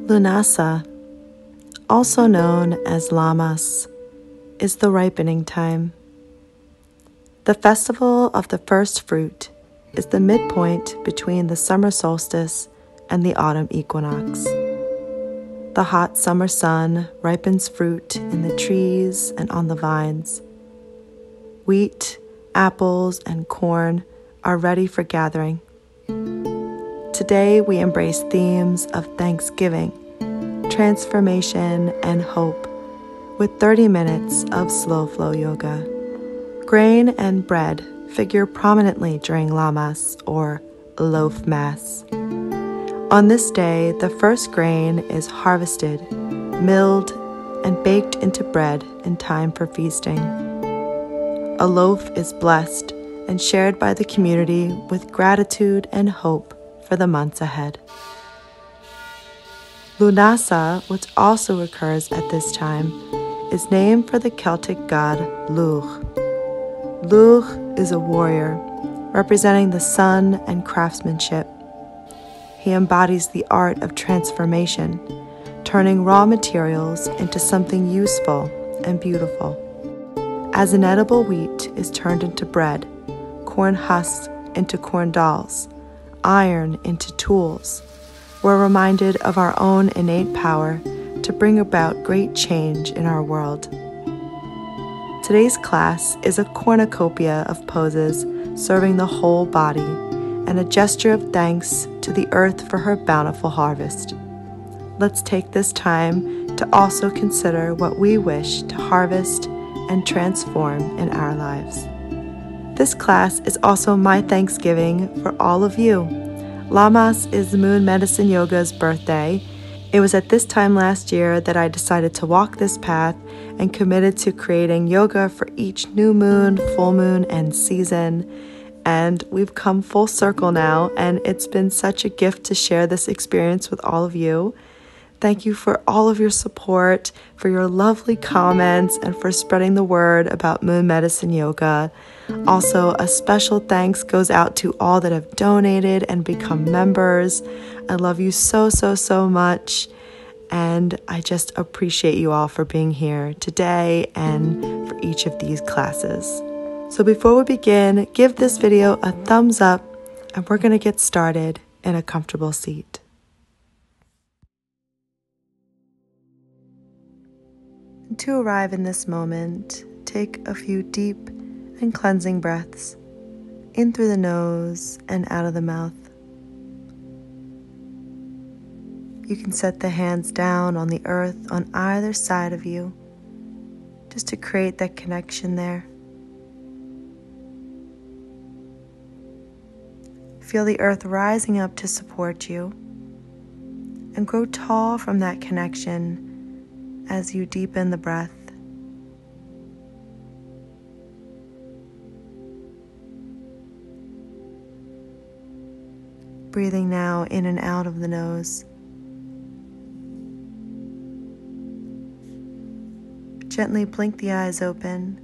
Lughnasadh, also known as LAMMAS, is the ripening time. The festival of the first fruit is the midpoint between the summer solstice and the autumn equinox. The hot summer sun ripens fruit in the trees and on the vines. Wheat, apples, and corn are ready for gathering. Today we embrace themes of thanksgiving, transformation, and hope with 30 minutes of slow flow yoga. Grain and bread figure prominently during LAMMAS or loaf mass. On this day, the first grain is harvested, milled, and baked into bread in time for feasting. A loaf is blessed and shared by the community with gratitude and hope for the months ahead. Lughnasadh, which also occurs at this time, is named for the Celtic god Lugh. Lugh is a warrior, representing the sun and craftsmanship. He embodies the art of transformation, turning raw materials into something useful and beautiful. As inedible wheat is turned into bread, corn husks into corn dolls, iron into tools, we're reminded of our own innate power to bring about great change in our world. Today's class is a cornucopia of poses serving the whole body and a gesture of thanks to the earth for her bountiful harvest. Let's take this time to also consider what we wish to harvest and transform in our lives. This class is also my Thanksgiving for all of you. LAMMAS is Moon Medicine Yoga's birthday. It was at this time last year that I decided to walk this path and committed to creating yoga for each new moon, full moon, and season. And we've come full circle now, and it's been such a gift to share this experience with all of you. Thank you for all of your support, for your lovely comments, and for spreading the word about Moon Medicine Yoga. Also, a special thanks goes out to all that have donated and become members. I love you so, so, so much. And I just appreciate you all for being here today and for each of these classes. So before we begin, give this video a thumbs up, and we're going to get started in a comfortable seat. To arrive in this moment, take a few deep and cleansing breaths in through the nose and out of the mouth. You can set the hands down on the earth on either side of you, just to create that connection there. Feel the earth rising up to support you, and grow tall from that connection as you deepen the breath. Breathing now in and out of the nose. Gently blink the eyes open.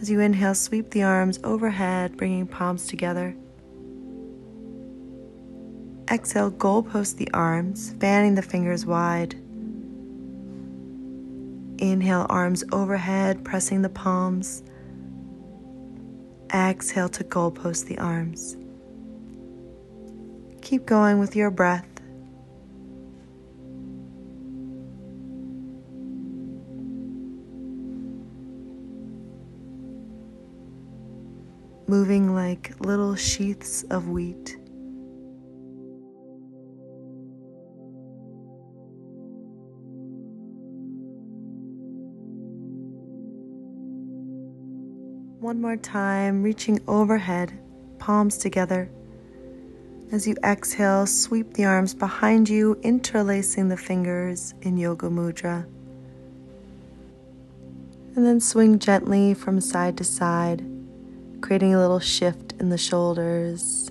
As you inhale, sweep the arms overhead, bringing palms together. Exhale, goalpost the arms, fanning the fingers wide. Inhale, arms overhead, pressing the palms. Exhale to goalpost the arms. Keep going with your breath. Moving like little sheaths of wheat. One more time, reaching overhead, palms together. As you exhale, sweep the arms behind you, interlacing the fingers in Yoga Mudra. And then swing gently from side to side, creating a little shift in the shoulders.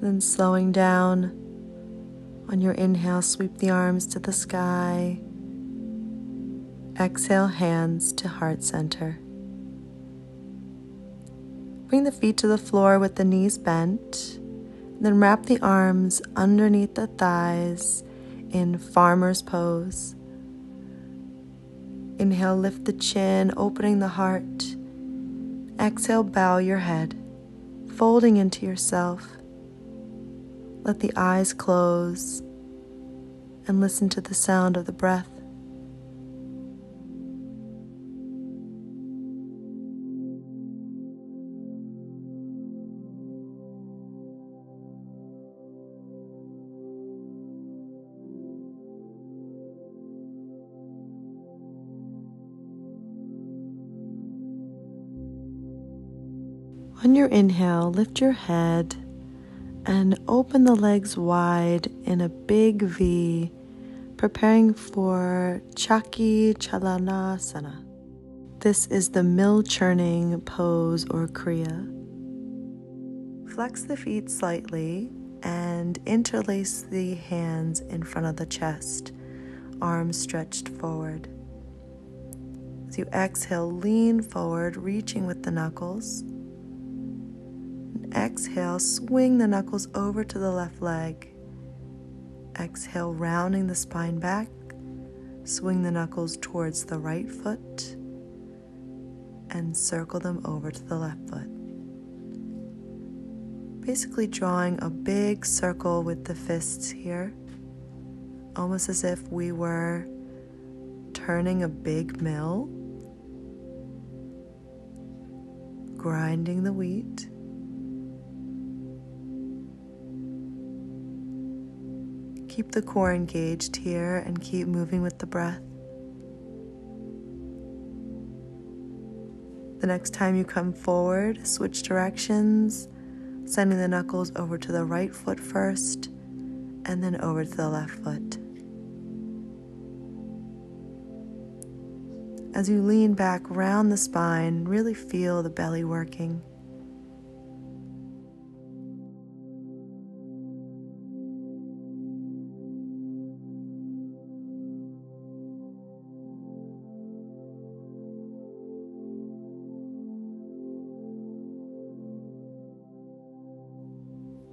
Then slowing down, on your inhale, sweep the arms to the sky. Exhale, hands to heart center. Bring the feet to the floor with the knees bent. Then wrap the arms underneath the thighs in farmer's pose. Inhale, lift the chin, opening the heart. Exhale, bow your head, folding into yourself. Let the eyes close and listen to the sound of the breath. On your inhale, lift your head and open the legs wide in a big V, preparing for chakki chalasana. This is the mill churning pose or kriya. Flex the feet slightly and interlace the hands in front of the chest, arms stretched forward. As you exhale, lean forward, reaching with the knuckles. Exhale, swing the knuckles over to the left leg. Exhale, rounding the spine back. Swing the knuckles towards the right foot and circle them over to the left foot. Basically drawing a big circle with the fists here, almost as if we were turning a big mill, grinding the wheat. Keep the core engaged here and keep moving with the breath. The next time you come forward, switch directions, sending the knuckles over to the right foot first and then over to the left foot. As you lean back, round the spine, really feel the belly working.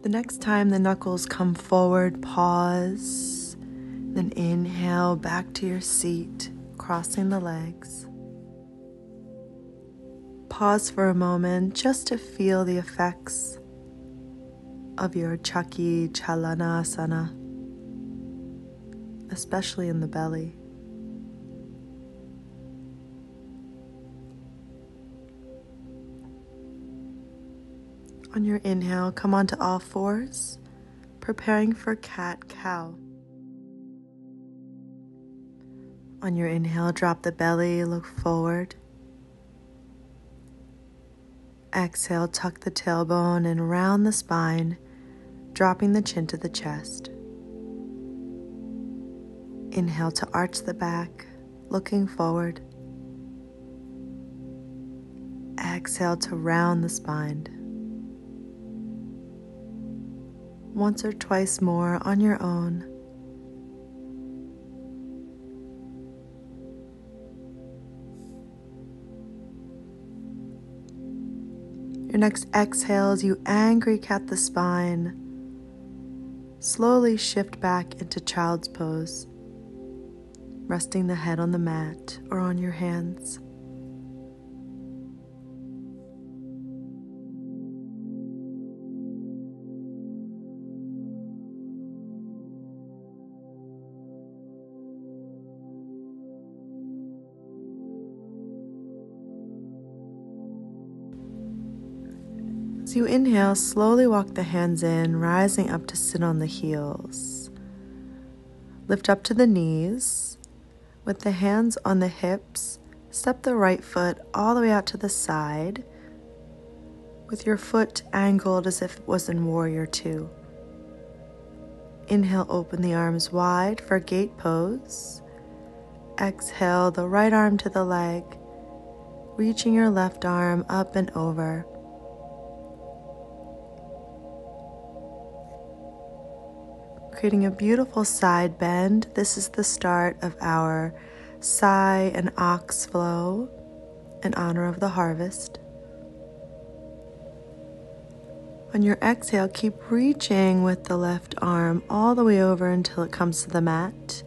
The next time the knuckles come forward, pause, then inhale back to your seat, crossing the legs. Pause for a moment just to feel the effects of your chakki chalasana, especially in the belly. On your inhale, come onto all fours, preparing for cat-cow. On your inhale, drop the belly, look forward. Exhale, tuck the tailbone and round the spine, dropping the chin to the chest. Inhale to arch the back, looking forward. Exhale to round the spine. Once or twice more on your own. Your next exhale, as you angry cat the spine, slowly shift back into child's pose, resting the head on the mat or on your hands. As you inhale, slowly walk the hands in, rising up to sit on the heels. Lift up to the knees. With the hands on the hips, step the right foot all the way out to the side, with your foot angled as if it was in Warrior Two. Inhale, open the arms wide for gate pose. Exhale, the right arm to the leg, reaching your left arm up and over. creating a beautiful side bend. This is the start of our sigh and ox flow in honor of the harvest. On your exhale, keep reaching with the left arm all the way over until it comes to the mat.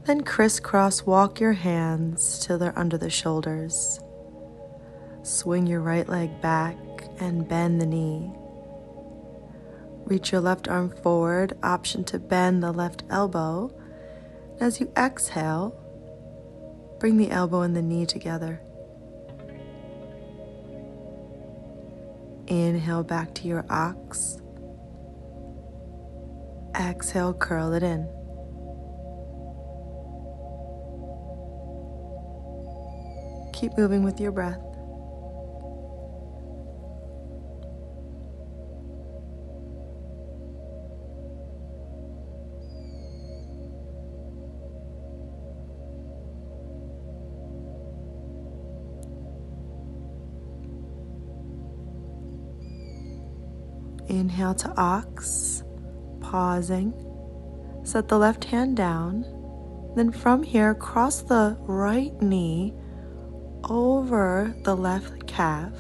Then crisscross walk your hands till they're under the shoulders. Swing your right leg back and bend the knee. Reach your left arm forward, option to bend the left elbow. As you exhale, bring the elbow and the knee together. Inhale back to your ox. Exhale, curl it in. Keep moving with your breath. Inhale to ox, pausing. Set the left hand down. Then from here, cross the right knee over the left calf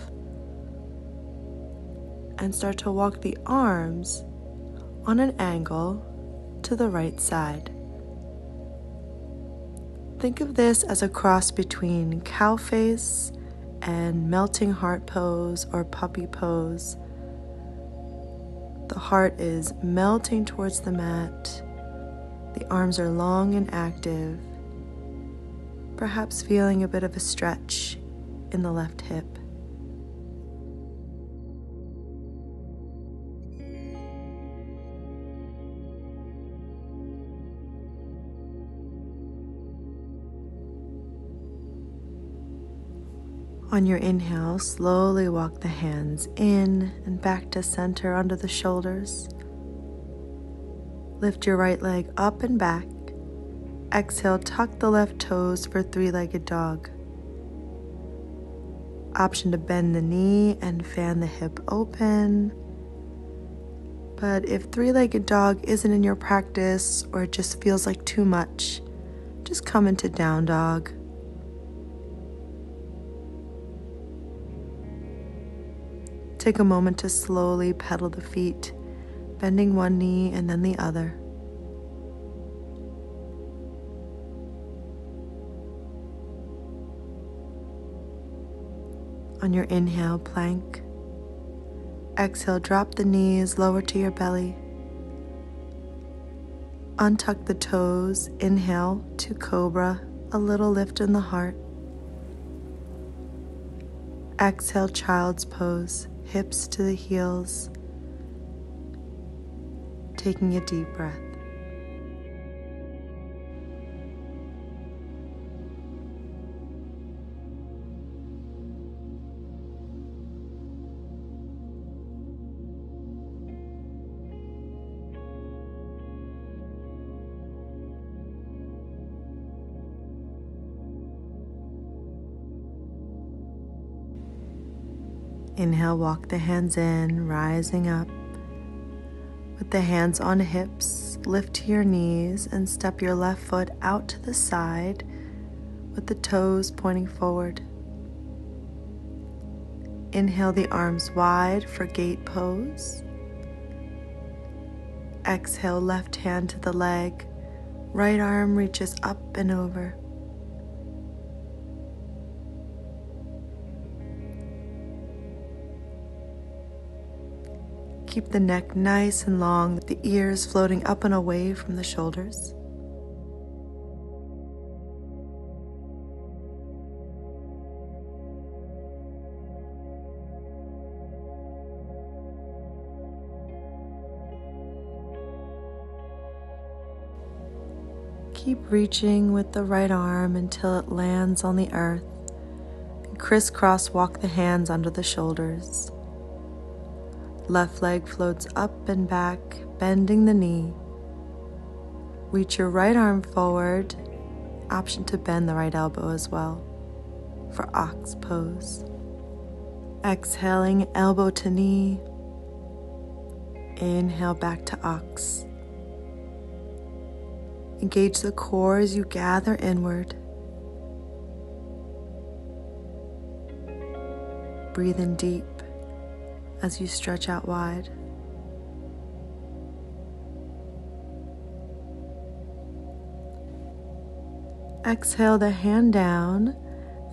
and start to walk the arms on an angle to the right side. Think of this as a cross between cow face and melting heart pose or puppy pose. The heart is melting towards the mat. The arms are long and active, perhaps feeling a bit of a stretch in the left hip. On your inhale, slowly walk the hands in and back to center under the shoulders. Lift your right leg up and back. Exhale, tuck the left toes for three-legged dog. Option to bend the knee and fan the hip open. But if three-legged dog isn't in your practice or it just feels like too much, just come into down dog. Take a moment to slowly pedal the feet, bending one knee and then the other. On your inhale, plank. Exhale, drop the knees lower to your belly. Untuck the toes. Inhale to cobra, a little lift in the heart. Exhale, child's pose. Hips to the heels, taking a deep breath. Inhale, walk the hands in, rising up. With the hands on hips, lift to your knees and step your left foot out to the side with the toes pointing forward. Inhale the arms wide for gate pose. Exhale, left hand to the leg, right arm reaches up and over. Keep the neck nice and long, with the ears floating up and away from the shoulders. Keep reaching with the right arm until it lands on the earth. And crisscross walk the hands under the shoulders. Left leg floats up and back, bending the knee. Reach your right arm forward. Option to bend the right elbow as well for ox pose. Exhaling, elbow to knee. Inhale back to ox. Engage the core as you gather inward. Breathe in deep as you stretch out wide. Exhale the hand down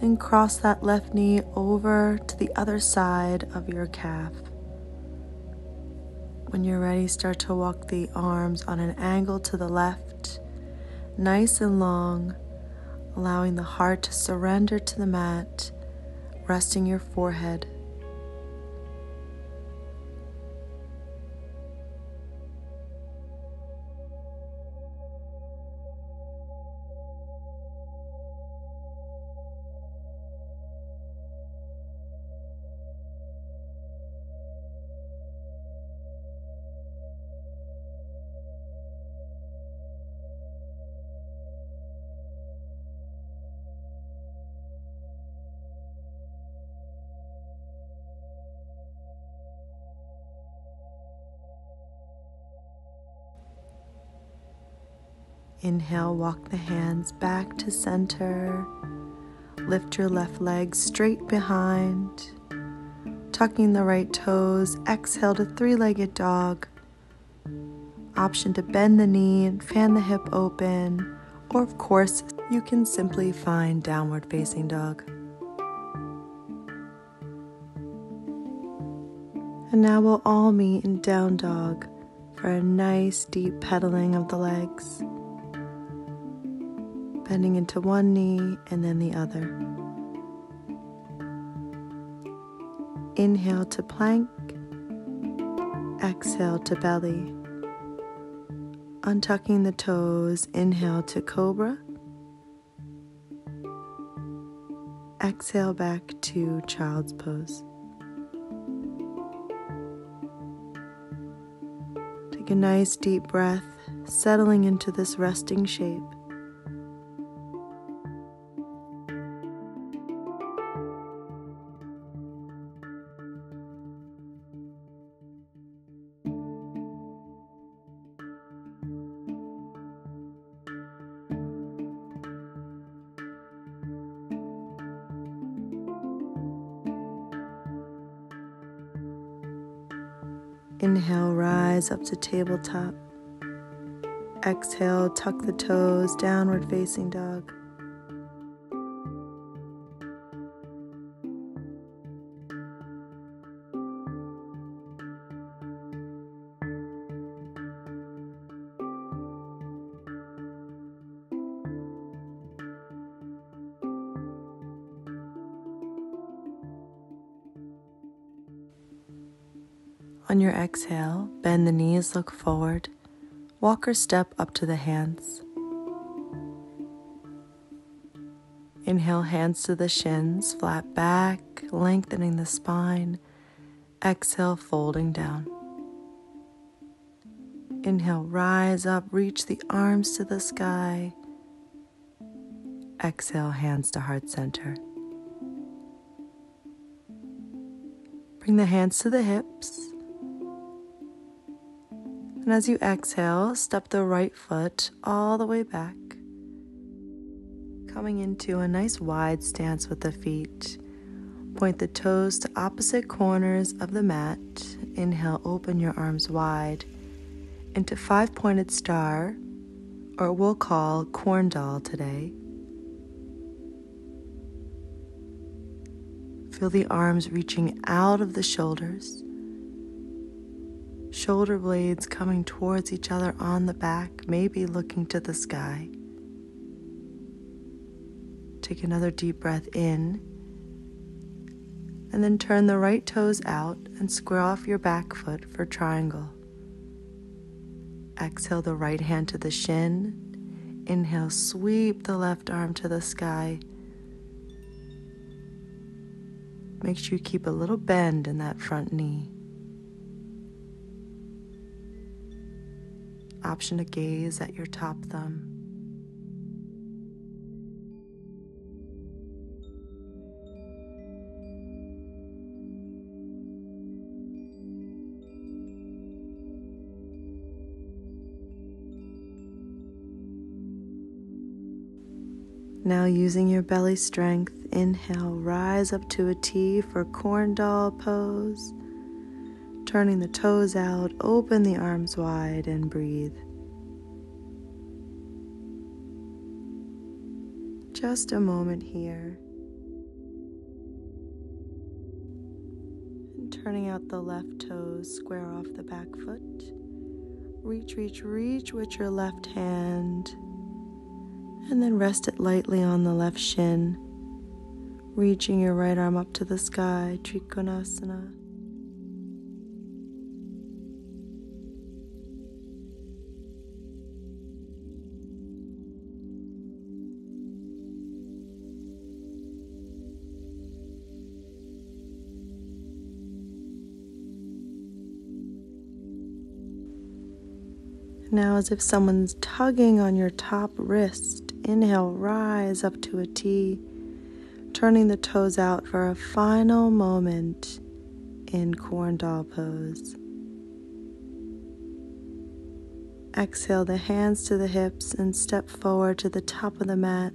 and cross that left knee over to the other side of your calf. When you're ready, start to walk the arms on an angle to the left, nice and long, allowing the heart to surrender to the mat, resting your forehead. Inhale, walk the hands back to center. Lift your left leg straight behind. Tucking the right toes, exhale to three-legged dog. Option to bend the knee and fan the hip open. Or of course, you can simply find downward facing dog. And now we'll all meet in down dog for a nice deep pedaling of the legs. Bending into one knee and then the other. Inhale to plank. Exhale to belly. Untucking the toes, inhale to cobra. Exhale back to child's pose. Take a nice deep breath, settling into this resting shape. Inhale, rise up to tabletop. Exhale, tuck the toes, downward facing dog. On your exhale, bend the knees, look forward. Walk or step up to the hands. Inhale, hands to the shins, flat back, lengthening the spine. Exhale, folding down. Inhale, rise up, reach the arms to the sky. Exhale, hands to heart center. Bring the hands to the hips. And as you exhale, step the right foot all the way back. Coming into a nice wide stance with the feet. Point the toes to opposite corners of the mat. Inhale, open your arms wide into five-pointed star, or we'll call corn doll today. Feel the arms reaching out of the shoulders. Shoulder blades coming towards each other on the back, maybe looking to the sky. Take another deep breath in, and then turn the right toes out and square off your back foot for triangle. Exhale the right hand to the shin. Inhale, sweep the left arm to the sky. Make sure you keep a little bend in that front knee. Option to gaze at your top thumb. Now using your belly strength, inhale, rise up to a T for corn doll pose. Turning the toes out, open the arms wide and breathe. Just a moment here. And turning out the left toes, square off the back foot. Reach, reach, reach with your left hand. And then rest it lightly on the left shin. Reaching your right arm up to the sky, Trikonasana. Now, as if someone's tugging on your top wrist, inhale, rise up to a T, turning the toes out for a final moment in corn doll pose. Exhale the hands to the hips and step forward to the top of the mat,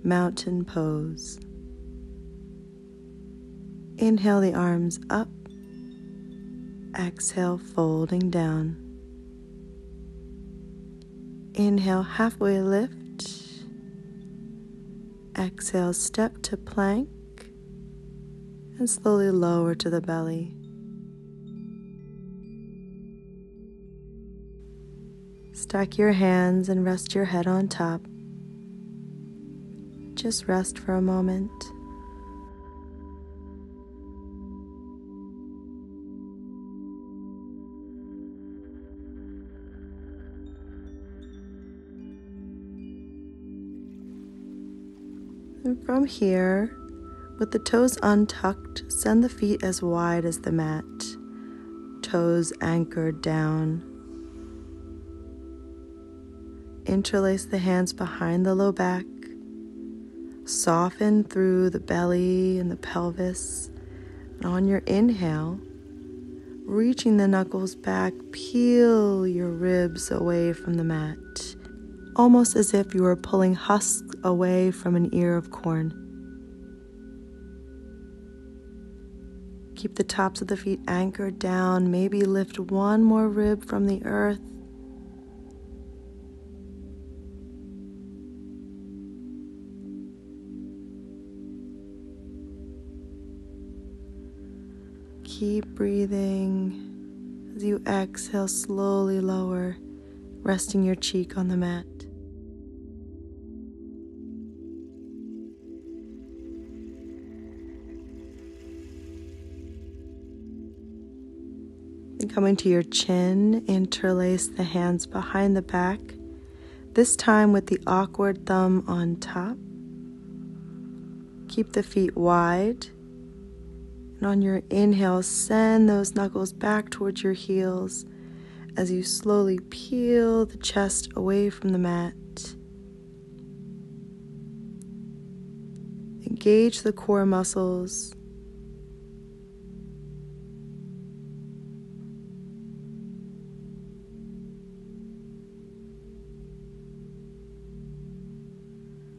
mountain pose. Inhale the arms up, exhale folding down. Inhale, halfway lift. Exhale, step to plank. And slowly lower to the belly. Stack your hands and rest your head on top. Just rest for a moment. And from here, with the toes untucked, send the feet as wide as the mat, toes anchored down. Interlace the hands behind the low back, soften through the belly and the pelvis, and on your inhale, reaching the knuckles back, peel your ribs away from the mat. Almost as if you were pulling husks away from an ear of corn. Keep the tops of the feet anchored down. Maybe lift one more rib from the earth. Keep breathing as you exhale, slowly lower, resting your cheek on the mat. And coming to your chin, interlace the hands behind the back, this time with the awkward thumb on top. Keep the feet wide, and on your inhale, send those knuckles back towards your heels as you slowly peel the chest away from the mat. Engage the core muscles.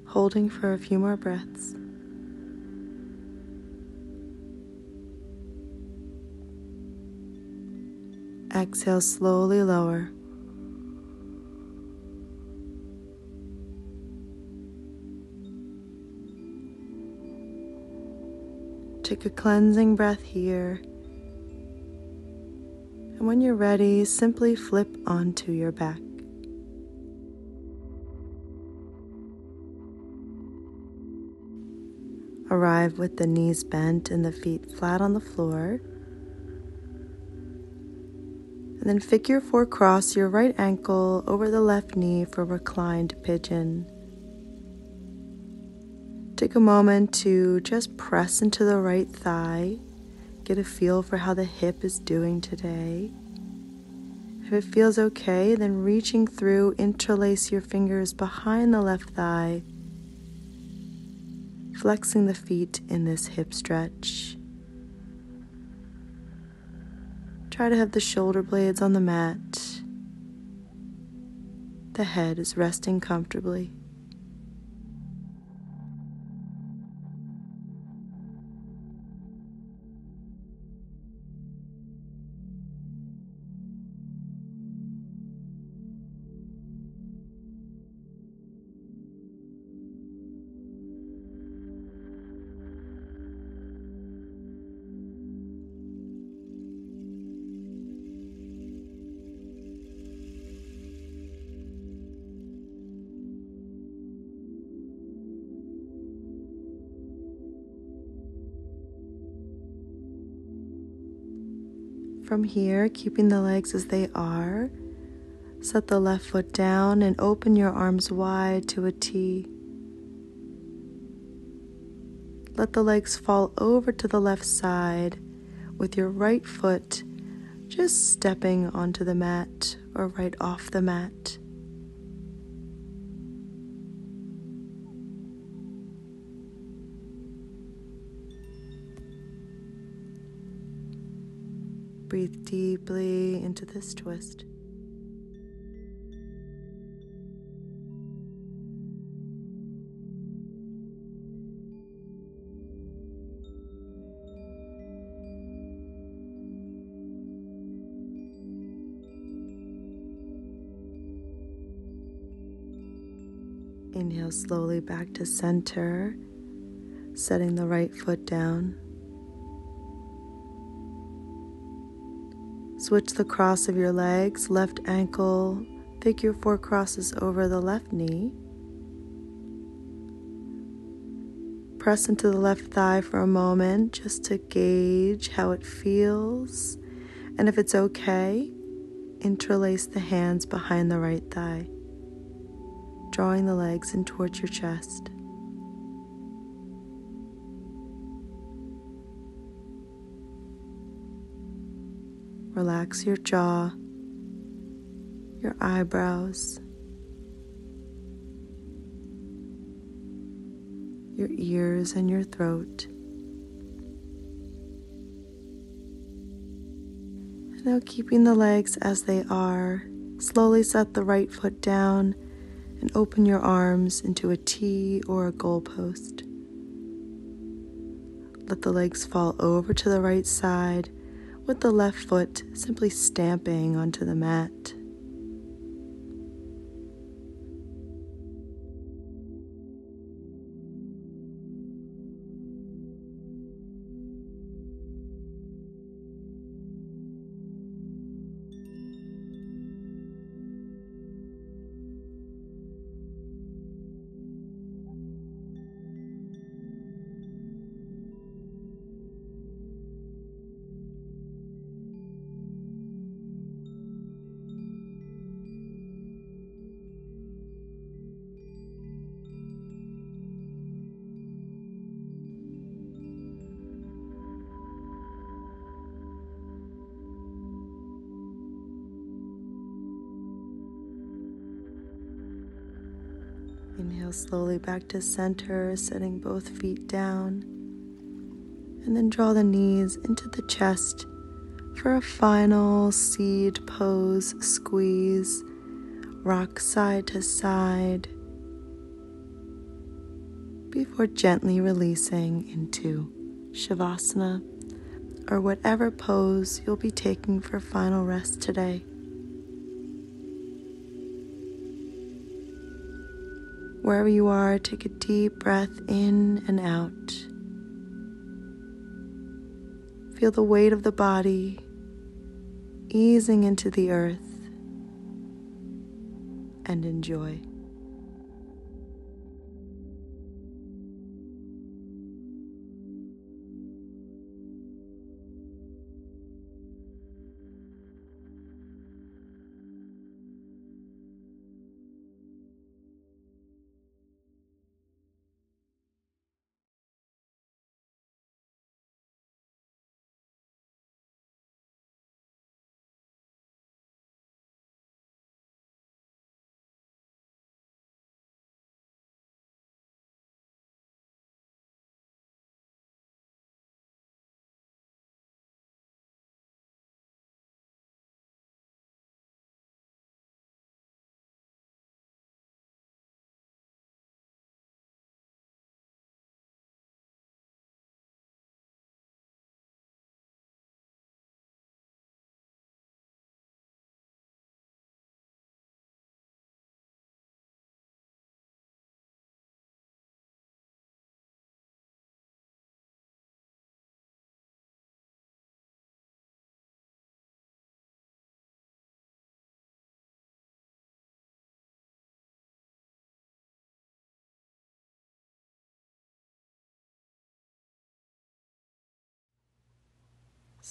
Holding for a few more breaths. Exhale, slowly lower. Take a cleansing breath here. And when you're ready, simply flip onto your back. Arrive with the knees bent and the feet flat on the floor. And then figure four cross your right ankle over the left knee for reclined pigeon. Take a moment to just press into the right thigh. Get a feel for how the hip is doing today. If it feels okay, then reaching through, interlace your fingers behind the left thigh, flexing the feet in this hip stretch. Try to have the shoulder blades on the mat. The head is resting comfortably. From here, keeping the legs as they are, set the left foot down and open your arms wide to a T. Let the legs fall over to the left side with your right foot just stepping onto the mat or right off the mat. Breathe deeply into this twist. Inhale slowly back to center, setting the right foot down. Switch the cross of your legs, left ankle, figure 4 crosses over the left knee. Press into the left thigh for a moment just to gauge how it feels. And if it's okay, interlace the hands behind the right thigh, drawing the legs in towards your chest. Relax your jaw, your eyebrows, your ears and your throat. And now keeping the legs as they are, slowly set the right foot down and open your arms into a T or a goalpost. Let the legs fall over to the right side with the left foot simply stamping onto the mat. Inhale slowly back to center, setting both feet down. And then draw the knees into the chest for a final seed pose squeeze. Rock side to side before gently releasing into Shavasana or whatever pose you'll be taking for final rest today. Wherever you are, take a deep breath in and out. Feel the weight of the body easing into the earth, and enjoy.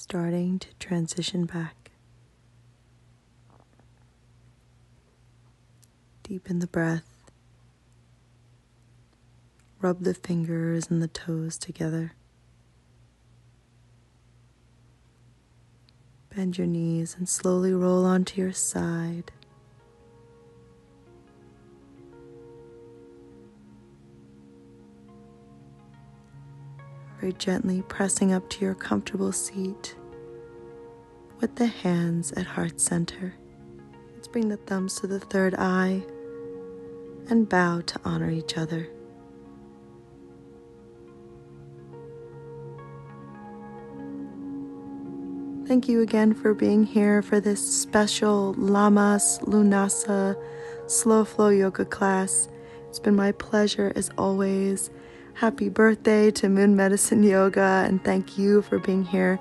starting to transition back. Deepen the breath. Rub the fingers and the toes together. Bend your knees and slowly roll onto your side. Very gently pressing up to your comfortable seat with the hands at heart center. Let's bring the thumbs to the third eye and bow to honor each other. Thank you again for being here for this special LAMMAS YOGA slow flow yoga class. It's been my pleasure as always. Happy birthday to Moon Medicine Yoga, and thank you for being here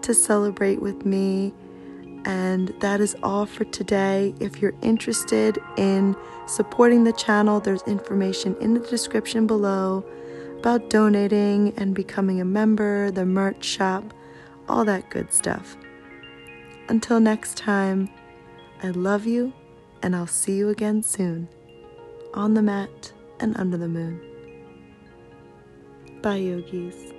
to celebrate with me. And that is all for today. If you're interested in supporting the channel, there's information in the description below about donating and becoming a member, the merch shop, all that good stuff. Until next time, I love you, and I'll see you again soon, on the mat and under the moon. Bye, yogis.